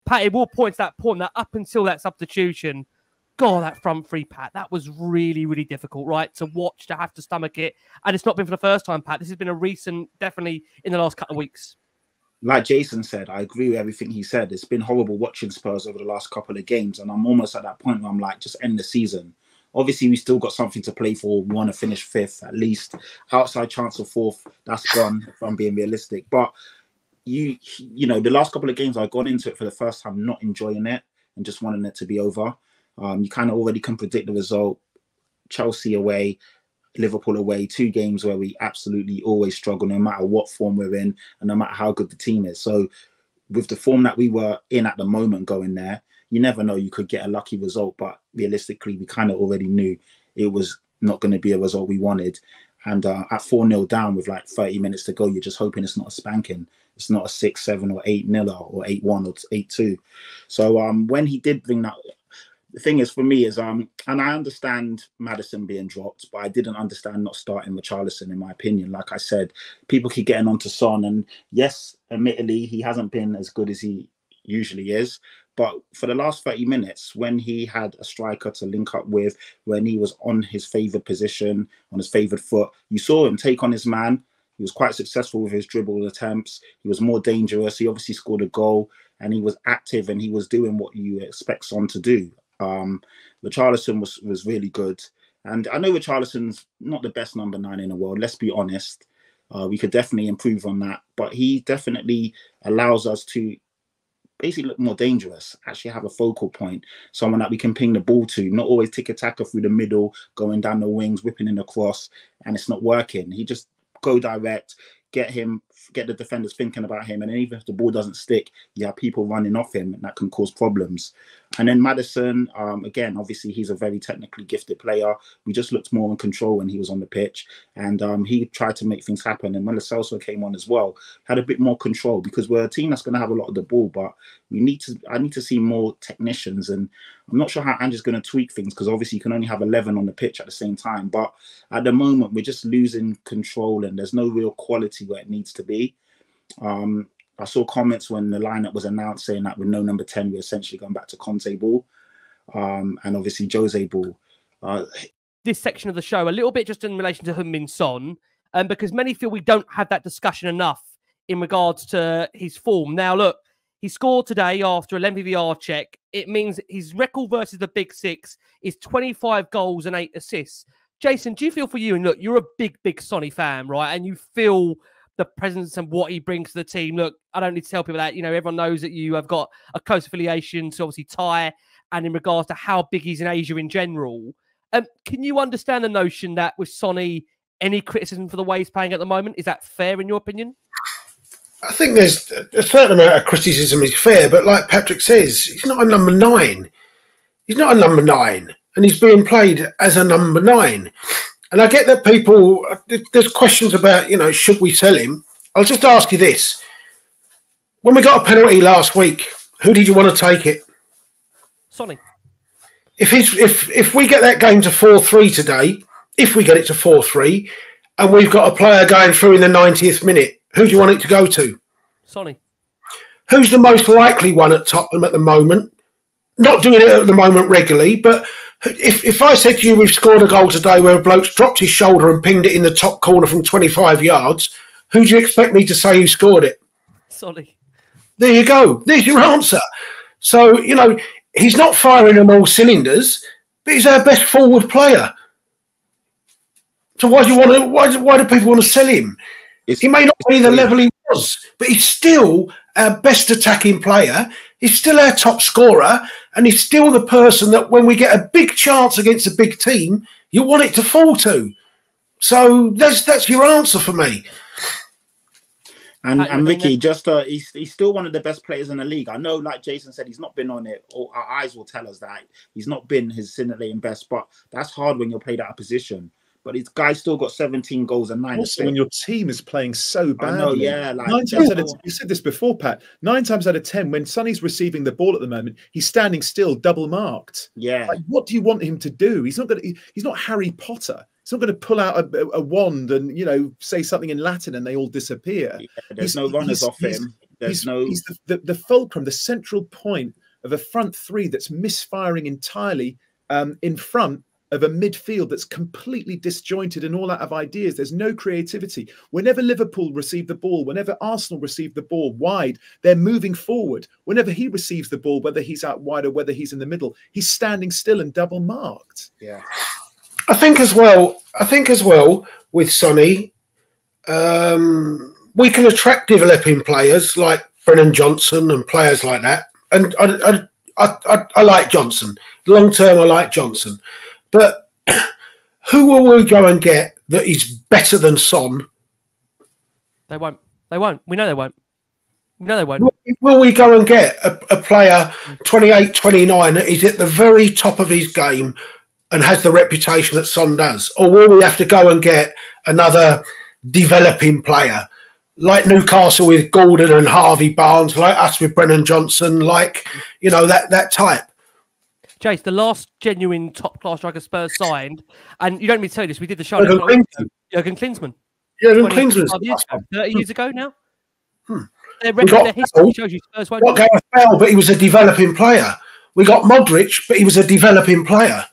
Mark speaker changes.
Speaker 1: Patty will point to that point that up until that substitution, God, that front three, Pat, that was really, really difficult, right? To watch, to have to stomach it. And it's not been for the first time, Pat. This has been a recent, definitely in the last couple of weeks.
Speaker 2: Like Jason said, I agree with everything he said. It's been horrible watching Spurs over the last couple of games. And I'm almost at that point where I'm like, just end the season. Obviously, we still got something to play for. We want to finish fifth, at least. Outside chance of fourth, that's gone, if I'm being realistic. But, you know, the last couple of games, I've gone into it for the first time not enjoying it and just wanting it to be over. You kind of already can predict the result. Chelsea away, Liverpool away, 2 games where we absolutely always struggle, no matter what form we're in and no matter how good the team is. So with the form that we were in at the moment going there, you never know, you could get a lucky result. But realistically, we kind of already knew it was not going to be a result we wanted. And at 4-0 down with like 30 minutes to go, you're just hoping it's not a spanking. It's not a 6-7 or 8-0 or 8-1 or 8-2. So when he did bring that... The thing is, for me, is and I understand Maddison being dropped, but I didn't understand not starting Richarlison, in my opinion. Like I said, people keep getting onto Son, and yes, admittedly, he hasn't been as good as he usually is. But for the last 30 minutes, when he had a striker to link up with, when he was on his favoured position, on his favoured foot, you saw him take on his man. He was quite successful with his dribble attempts. He was more dangerous. He obviously scored a goal, and he was active, and he was doing what you expect Son to do. Richarlison was really good, and I know Richarlison's not the best number 9 in the world, let's be honest. We could definitely improve on that, but he definitely allows us to basically look more dangerous, actually have a focal point, someone that we can ping the ball to, not always tiki-taka through the middle, going down the wings, whipping in the cross, and it's not working. He just go direct, get the defenders thinking about him, and then even if the ball doesn't stick, you have people running off him, and that can cause problems. And then Maddison, again, obviously he's a very technically gifted player. We just looked more in control when he was on the pitch, and he tried to make things happen. And when Lo Celso came on as well, had a bit more control, because we're a team that's going to have a lot of the ball, but I need to see more technicians. And I'm not sure how Andrew's going to tweak things, because obviously you can only have 11 on the pitch at the same time. But at the moment, we're just losing control, and there's no real quality where it needs to be. I saw comments when the lineup was announced saying that with no number 10, we're essentially going back to Conte ball, and obviously Jose ball.
Speaker 1: This section of the show, a little bit just in relation to Heung-min Son, because many feel we don't have that discussion enough in regards to his form. Now, look, he scored today after a lengthy VR check. It means his record versus the Big Six is 25 goals and 8 assists. Jason, do you feel for you? And look, you're a big Sonny fan, right? And you feel the presence and what he brings to the team. Look, I don't need to tell people that, you know, everyone knows that you have got a close affiliation to obviously Thai, and in regards to how big he's in Asia in general. Can you understand the notion that with Sonny, any criticism for the way he's playing at the moment, is that fair in your opinion?
Speaker 3: I think there's a certain amount of criticism is fair, but like Patrick says, he's not a number 9. He's not a number 9, and he's being played as a number 9. And I get that people, there's questions about, you know, should we sell him? I'll just ask you this. When we got a penalty last week, who did you want to take it?
Speaker 1: Sonny.
Speaker 3: If we get that game to 4-3 today, if we get it to 4-3, and we've got a player going through in the 90th minute, who do you want it to go to?
Speaker 1: Sonny.
Speaker 3: Who's the most likely one at Tottenham at the moment? Not doing it at the moment regularly, but if I said to you we've scored a goal today where a bloke's dropped his shoulder and pinged it in the top corner from 25 yards, who do you expect me to say who scored it?
Speaker 1: Sonny.
Speaker 3: There you go. There's your answer. So, you know, he's not firing on all cylinders, but he's our best forward player. So why do people want to sell him? He may not be the level he was, but he's still our best attacking player. He's still our top scorer, and he's still the person that when we get a big chance against a big team, you want it to fall to. So that's your answer for me.
Speaker 2: And Ricky, just he's still one of the best players in the league. I know, like Jason said, he's not been on it. Or our eyes will tell us that he's not been his scintillating best. But that's hard when you're played out of position. But this guy still got 17 goals and 9 assists.
Speaker 4: Also, when your team is playing so badly.
Speaker 2: I know, yeah. Like,
Speaker 4: 9 times out of 10, you said this before, Pat. 9 times out of 10, when Sonny's receiving the ball at the moment, he's standing still, double marked.
Speaker 2: Yeah.
Speaker 4: Like, what do you want him to do? He's not Harry Potter. He's not going to pull out a wand and, you know, say something in Latin and they all disappear.
Speaker 2: Yeah, there's no runners off him.
Speaker 4: He's the fulcrum, the central point of a front three that's misfiring entirely in front of a midfield that's completely disjointed and all out of ideas. There's no creativity. Whenever Liverpool receive the ball, whenever Arsenal receive the ball wide, they're moving forward. Whenever he receives the ball, whether he's out wide or whether he's in the middle, he's standing still and double marked.
Speaker 2: Yeah.
Speaker 3: I think as well with Sonny, we can attract developing players like Brennan Johnson and players like that. And I like Johnson. Long term, I like Johnson. But who will we go and get that is better than Son?
Speaker 1: They won't. They won't. We know they won't. We know they won't.
Speaker 3: Will we go and get a player 28, 29 that is at the very top of his game and has the reputation that Son does? Or will we have to go and get another developing player like Newcastle with Gordon and Harvey Barnes, like us with Brennan Johnson, like, you know, that type?
Speaker 1: Chase, the last genuine top-class striker Spurs signed, and you don't need to tell you this, we did the show. Jurgen Klinsmann.
Speaker 3: Jurgen Klinsmann.
Speaker 1: 30 years ago now.
Speaker 3: Their
Speaker 1: history shows you Spurs won't.
Speaker 3: Gareth Bale, but he was a developing player. We got Modric, but he was a developing player.